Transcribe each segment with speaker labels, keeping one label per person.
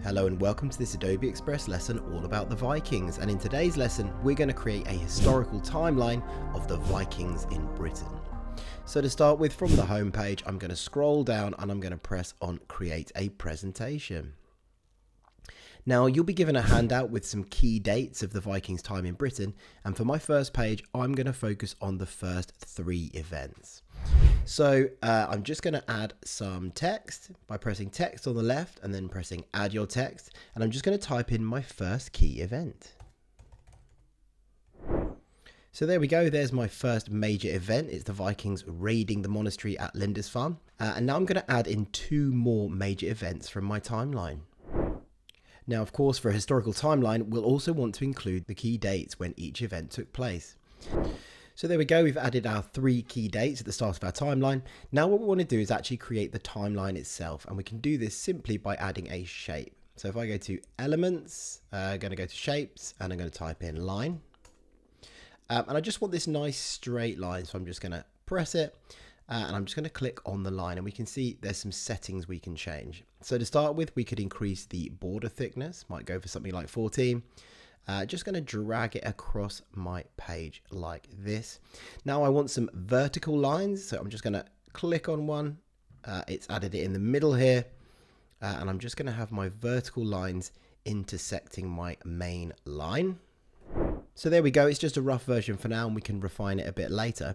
Speaker 1: Hello and welcome to this Adobe Express lesson all about the Vikings, and in today's lesson we're going to create a historical timeline of the Vikings in Britain. So to start with, from the home page I'm going to scroll down and I'm going to press on create a presentation. Now you'll be given a handout with some key dates of the Vikings' time in Britain, and for my first page I'm going to focus on the first 3 events. So I'm just going to add some text by pressing text on the left and then pressing add your text, and I'm just going to type in my first key event. So there we go, there's my first major event. It's the Vikings raiding the monastery at Lindisfarne, and now I'm going to add in 2 more major events from my timeline. Now of course, for a historical timeline we'll also want to include the key dates when each event took place. So there we go, we've added our 3 key dates at the start of our timeline. Now what we want to do is actually create the timeline itself, and we can do this simply by adding a shape. So if I go to elements, I'm going to go to shapes, and I'm going to type in line. And I just want this nice straight line, so I'm just going to press it, and I'm just going to click on the line, and we can see there's some settings we can change. So to start with, we could increase the border thickness, might go for something like 14. Just going to drag it across my page like this. Now I want some vertical lines, so I'm just going to click on one. It's added it in the middle here, and I'm just going to have my vertical lines intersecting my main line. So there we go, it's just a rough version for now, and we can refine it a bit later.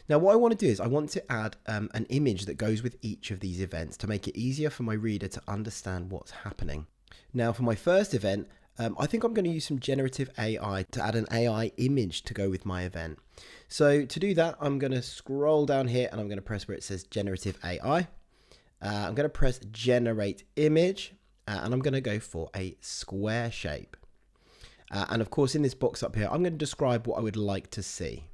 Speaker 1: Now what I want to do is I want to add an image that goes with each of these events to make it easier for my reader to understand what's happening. Now for my first event, I think I'm going to use some generative AI to add an AI image to go with my event. So to do that, I'm going to scroll down here and I'm going to press where it says generative AI. I'm going to press generate image, and I'm going to go for a square shape. And of course in this box up here, I'm going to describe what I would like to see.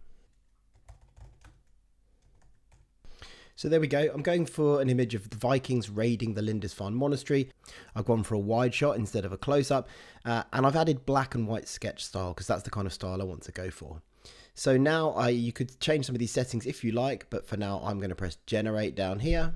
Speaker 1: So there we go, I'm going for an image of the Vikings raiding the Lindisfarne monastery. I've gone for a wide shot instead of a close-up, and I've added black and white sketch style because that's the kind of style I want to go for. So now you could change some of these settings if you like, but for now I'm going to press generate down here.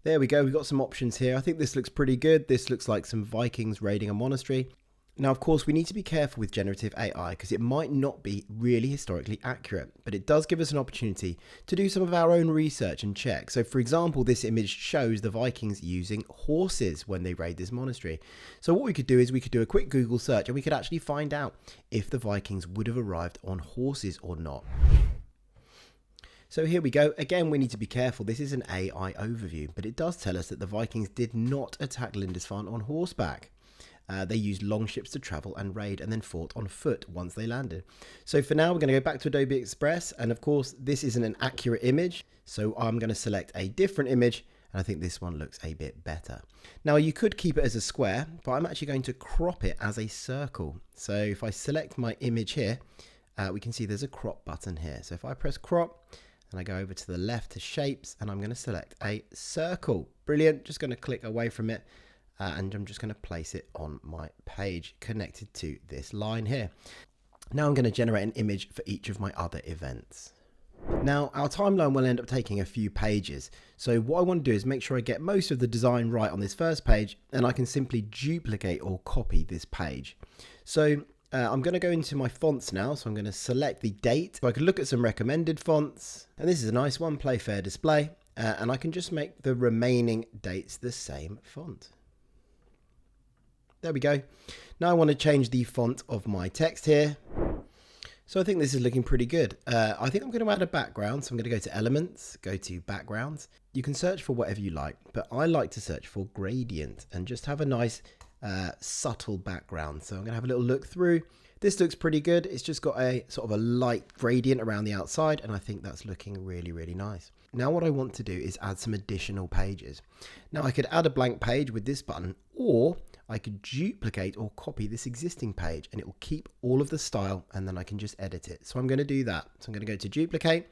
Speaker 1: There we go, we've got some options here. I think this looks pretty good. This looks like some Vikings raiding a monastery. Now, of course, we need to be careful with generative AI because it might not be really historically accurate, but it does give us an opportunity to do some of our own research and check. So, for example, this image shows the Vikings using horses when they raid this monastery. So what we could do is we could do a quick Google search and we could actually find out if the Vikings would have arrived on horses or not. So here we go. Again, we need to be careful. This is an AI overview, but it does tell us that the Vikings did not attack Lindisfarne on horseback. They used long ships to travel and raid, and then fought on foot once they landed. So for now, we're going to go back to Adobe Express, and of course this isn't an accurate image, so I'm going to select a different image, and I think this one looks a bit better. Now you could keep it as a square, but I'm actually going to crop it as a circle. So if I select my image here, we can see there's a crop button here. So if I press crop and I go over to the left to shapes, and I'm going to select a circle. Brilliant. Just going to click away from it. And I'm just going to place it on my page connected to this line here. Now I'm going to generate an image for each of my other events. Now our timeline will end up taking a few pages. So what I want to do is make sure I get most of the design right on this first page, and I can simply duplicate or copy this page. So I'm going to go into my fonts now. So I'm going to select the date. So I can look at some recommended fonts, and this is a nice one, Playfair Display. And I can just make the remaining dates the same font. There we go. Now I want to change the font of my text here. So I think this is looking pretty good. I think I'm going to add a background. So I'm going to go to elements, go to backgrounds. You can search for whatever you like, but I like to search for gradient and just have a nice subtle background. So I'm going to have a little look through. This looks pretty good. It's just got a sort of a light gradient around the outside, and I think that's looking really, really nice. Now what I want to do is add some additional pages. Now I could add a blank page with this button, or I could duplicate or copy this existing page, and it will keep all of the style, and then I can just edit it. So I'm going to do that. So I'm going to go to duplicate,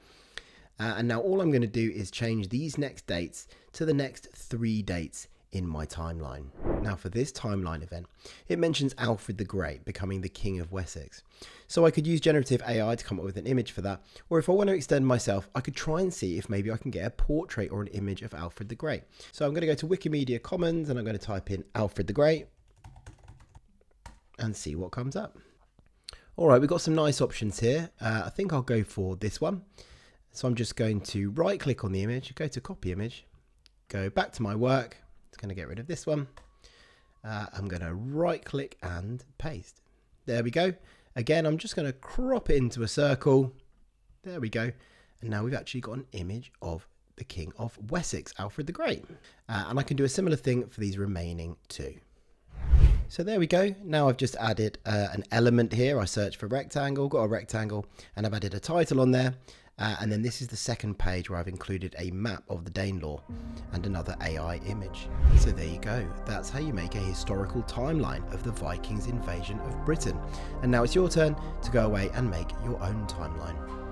Speaker 1: and now all I'm going to do is change these next dates to the next 3 dates in my timeline. Now for this timeline event, it mentions Alfred the Great becoming the King of Wessex. So I could use generative AI to come up with an image for that, or if I want to extend myself, I could try and see if maybe I can get a portrait or an image of Alfred the Great. So I'm going to go to Wikimedia Commons and I'm going to type in Alfred the Great and see what comes up. All right, we've got some nice options here. I think I'll go for this one. So I'm just going to right click on the image, go to copy image, go back to my work. It's going to get rid of this one. I'm going to right click and paste. There we go. Again, I'm just going to crop it into a circle. There we go. And now we've actually got an image of the King of Wessex, Alfred the Great. And I can do a similar thing for these remaining two. So there we go. Now I've just added an element here. I searched for rectangle, got a rectangle, and I've added a title on there. And then this is the second page where I've included a map of the Danelaw and another AI image. So there you go. That's how you make a historical timeline of the Vikings' invasion of Britain. And now it's your turn to go away and make your own timeline.